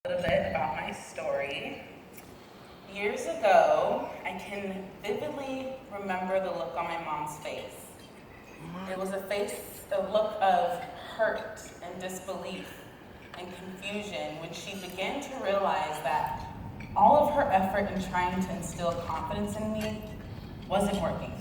A little bit about my story. Years ago, I can vividly remember the look on my mom's face. It was a look of hurt and disbelief and confusion when she began to realize that all of her effort in trying to instill confidence in me wasn't working.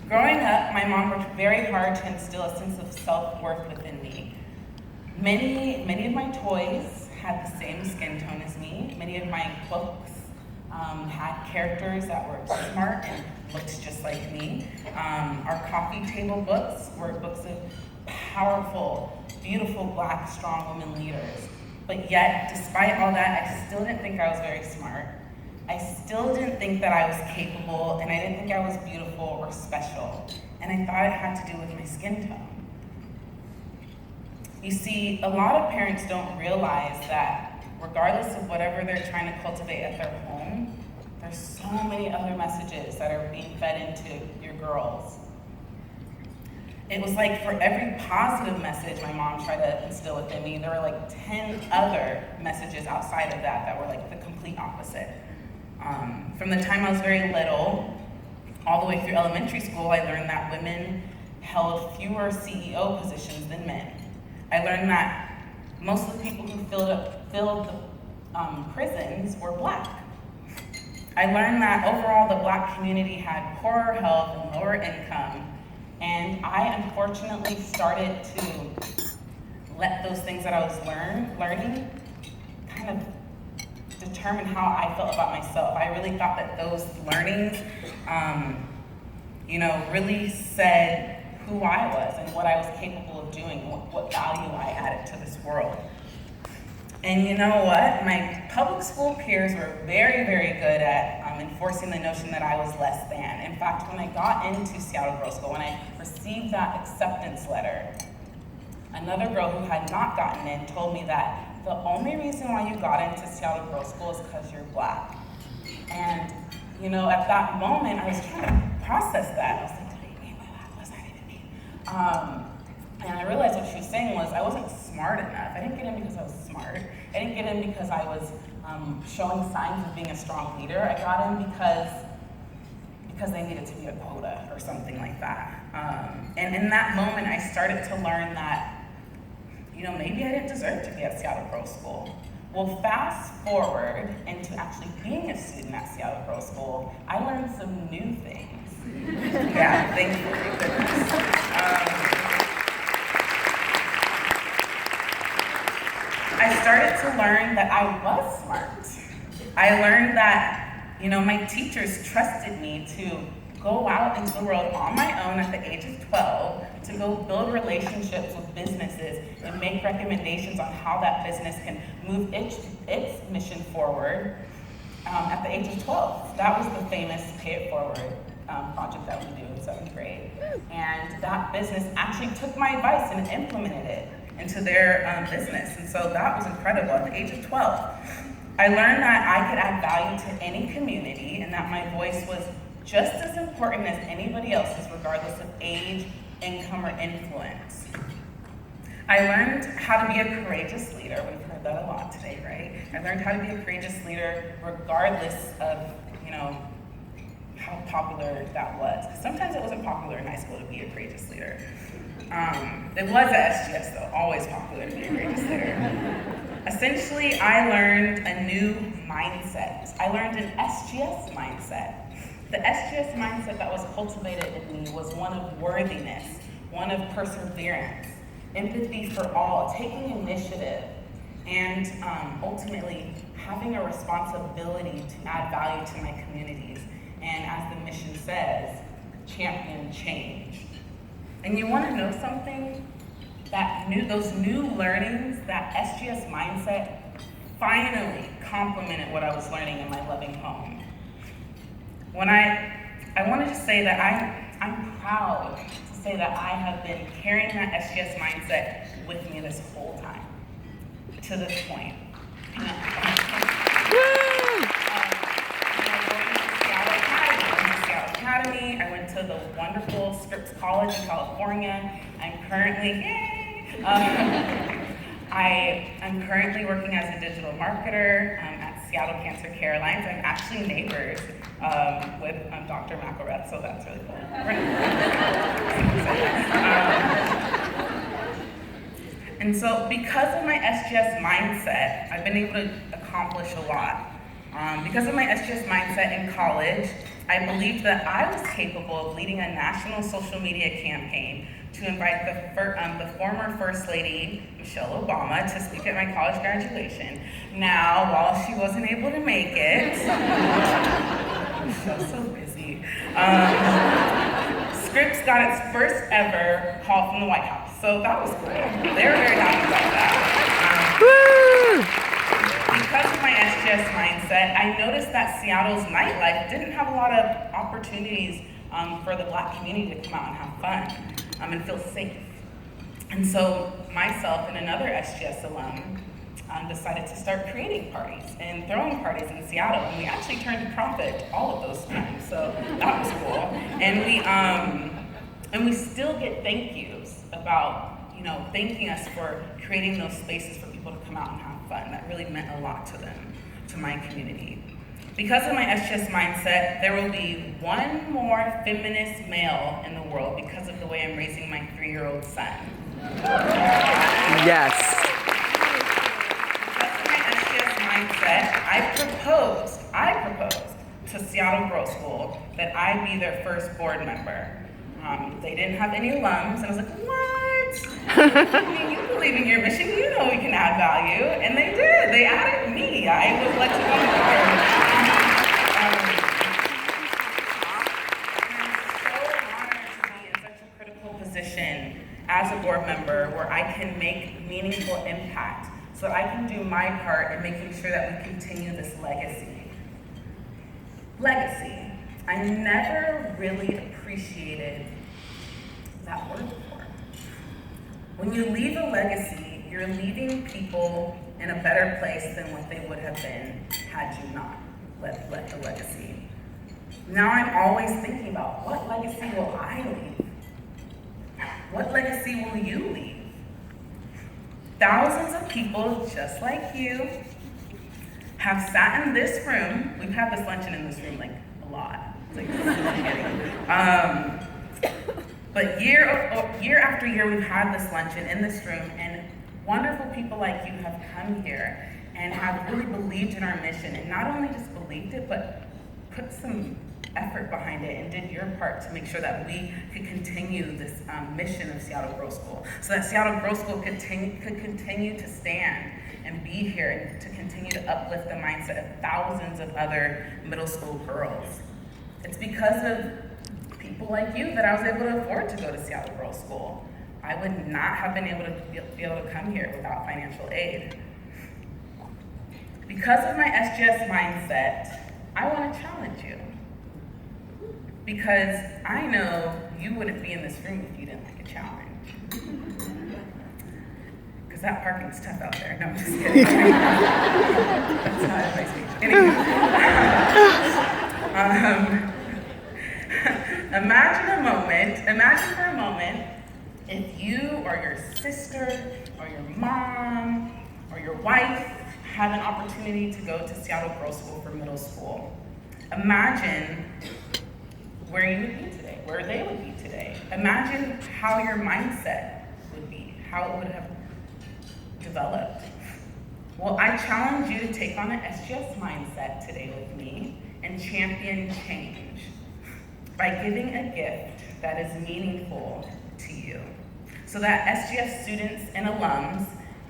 Growing up, my mom worked very hard to instill a sense of self-worth within me. Many of my toys had the same skin tone as me. Many of my books had characters that were smart and looked just like me. Our coffee table books were books of powerful, beautiful, Black, strong women leaders. But yet, despite all that, I still didn't think I was very smart. I still didn't think that I was capable, and I didn't think I was beautiful or special. And I thought it had to do with my skin tone. You see, a lot of parents don't realize that regardless of whatever they're trying to cultivate at their home, there's so many other messages that are being fed into your girls. It was like for every positive message my mom tried to instill within me, there were like 10 other messages outside of that were like the complete opposite. From the time I was very little, all the way through elementary school, I learned that women held fewer CEO positions than men. I learned that most of the people who filled the prisons were Black. I learned that overall the Black community had poorer health and lower income, and I unfortunately started to let those things that I was learning kind of determine how I felt about myself. I really thought that those learnings, really said who I was and what I was capable of doing, what value I added to this world. And you know what? My public school peers were very, very good at enforcing the notion that I was less than. In fact, when I got into Seattle Girls School, when I received that acceptance letter, another girl who had not gotten in told me that the only reason why you got into Seattle Girls School is because you're Black. And at that moment, I was trying to process that. I was like, what do you mean by that? What does that even mean? And I realized what she was saying was I wasn't smart enough. I didn't get in because I was smart. I didn't get in because I was showing signs of being a strong leader. I got in because they needed to be a quota or something like that. And in that moment, I started to learn that maybe I didn't deserve to be at Seattle Girls School. Well, fast forward into actually being a student at Seattle Girls School, I learned some new things. Yeah, thank you for your goodness. I started to learn that I was smart. I learned that, my teachers trusted me to go out into the world on my own at the age of 12 to go build relationships with businesses and make recommendations on how that business can move its mission forward at the age of 12. That was the famous Pay It Forward project that we do in 7th grade. And that business actually took my advice and implemented it into their business. And so that was incredible at the age of 12. I learned that I could add value to any community and that my voice was just as important as anybody else's, regardless of age, income, or influence. I learned how to be a courageous leader. We've heard that a lot today, right? I learned how to be a courageous leader regardless of, how popular that was. Because sometimes it wasn't popular in high school to be a courageous leader. It was at SGS though, always popular to be a courageous leader. Essentially, I learned a new mindset. I learned an SGS mindset. The SGS mindset that was cultivated in me was one of worthiness, one of perseverance, empathy for all, taking initiative, and ultimately having a responsibility to add value to my communities. And as the mission says, champion change. And you want to know something? Those new learnings, that SGS mindset, finally complemented what I was learning in my loving home. I wanted to say that I'm proud to say that I have been carrying that SGS mindset with me this whole time, to this point. I went to Seattle Academy, I went to the wonderful Scripps College in California. I'm currently, I am currently working as a digital marketer at Seattle Cancer Care Alliance. I'm actually neighbors with Dr. McElrath, so that's really cool. And so because of my SGS mindset, I've been able to accomplish a lot. Because of my SGS mindset in college, I believed that I was capable of leading a national social media campaign to invite the former First Lady, Michelle Obama, to speak at my college graduation. Now, while she wasn't able to make it, Michelle's so busy, Scripps got its first ever call from the White House, so that was cool. They were very happy about that. Because of my SGS mindset, I noticed that Seattle's nightlife didn't have a lot of opportunities for the Black community to come out and have fun and feel safe. And so myself and another SGS alum decided to start creating parties and throwing parties in Seattle, and we actually turned a profit all of those times, so that was cool. And we still get thank yous about thanking us for creating those spaces for people to come out and have fun. That really meant a lot to them, to my community. Because of my SGS mindset, there will be one more feminist male in the world because of the way I'm raising my 3-year-old son. Yes. Because of my SGS mindset, I proposed to Seattle Girls School that I be their first board member. They didn't have any alums, and I was like, what? I mean, you believe in your mission, you know we can add value. And they did, they added me. I was elected on the board. I'm so honored to be in such a critical position as a board member where I can make meaningful impact so that I can do my part in making sure that we continue this legacy. Legacy. I never really appreciated that word before. When you leave a legacy, you're leaving people in a better place than what they would have been had you not left the legacy. Now I'm always thinking about, what legacy will I leave? What legacy will you leave? Thousands of people just like you have sat in this room. We've had this luncheon in this room like a lot. It's like, but year after year, we've had this luncheon in this room, and wonderful people like you have come here and have really believed in our mission, and not only just believed it, but put some effort behind it and did your part to make sure that we could continue this mission of Seattle Girls School, so that Seattle Girls School could continue to stand and be here and to continue to uplift the mindset of thousands of other middle school girls. It's because of people like you that I was able to afford to go to Seattle Girls School. I would not have been able to come here without financial aid. Because of my SGS mindset, I want to challenge you. Because I know you wouldn't be in this room if you didn't like a challenge. Because that parking's tough out there. No, I'm just kidding. That's not advice. Anyway. Imagine for a moment if you or your sister or your mom or your wife had an opportunity to go to Seattle Girls School for middle school. Imagine where you would be today, where they would be today. Imagine how your mindset would be, how it would have developed. Well, I challenge you to take on an SGS mindset today with me and champion change by giving a gift that is meaningful to you, so that SGS students and alums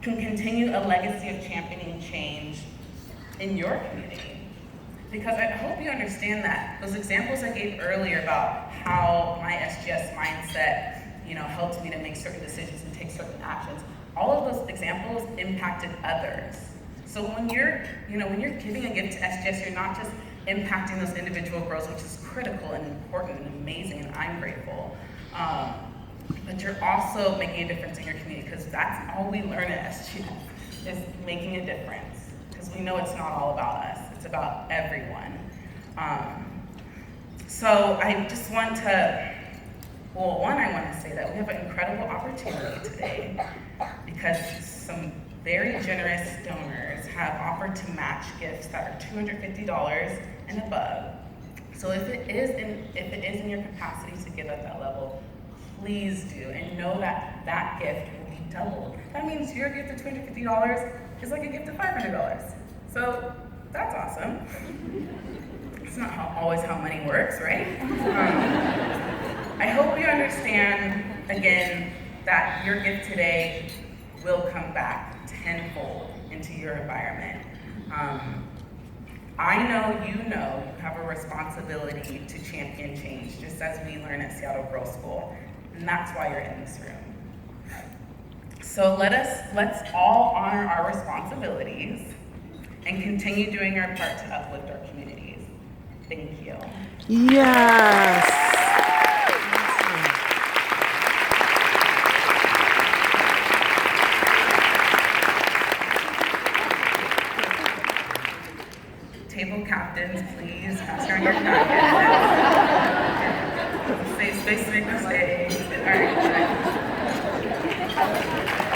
can continue a legacy of championing change in your community. Because I hope you understand that those examples I gave earlier about how my SGS mindset, helped me to make certain decisions and take certain actions, all of those examples impacted others. So when you're giving a gift to SGS, you're not just impacting those individual girls, which is critical and important and amazing, and I'm grateful. But you're also making a difference in your community, because that's all we learn at SGS, is making a difference. Because we know it's not all about us, it's about everyone. So I just want to, I want to say that we have an incredible opportunity today, because some very generous donors have offered to match gifts that are $250 and above. So if it is in your capacity to give at that level, please do, and know that that gift will be doubled. That means your gift of $250 is like a gift of $500. So that's awesome. It's not always how money works, right? I hope you understand, again, that your gift today will come back tenfold into your environment. I know you have a responsibility to champion change, just as we learn at Seattle Girls School, and that's why you're in this room. So let's all honor our responsibilities and continue doing our part to uplift our communities. Thank you. Yes. Table captains, please pass around your napkins. Save space to make mistakes. All right.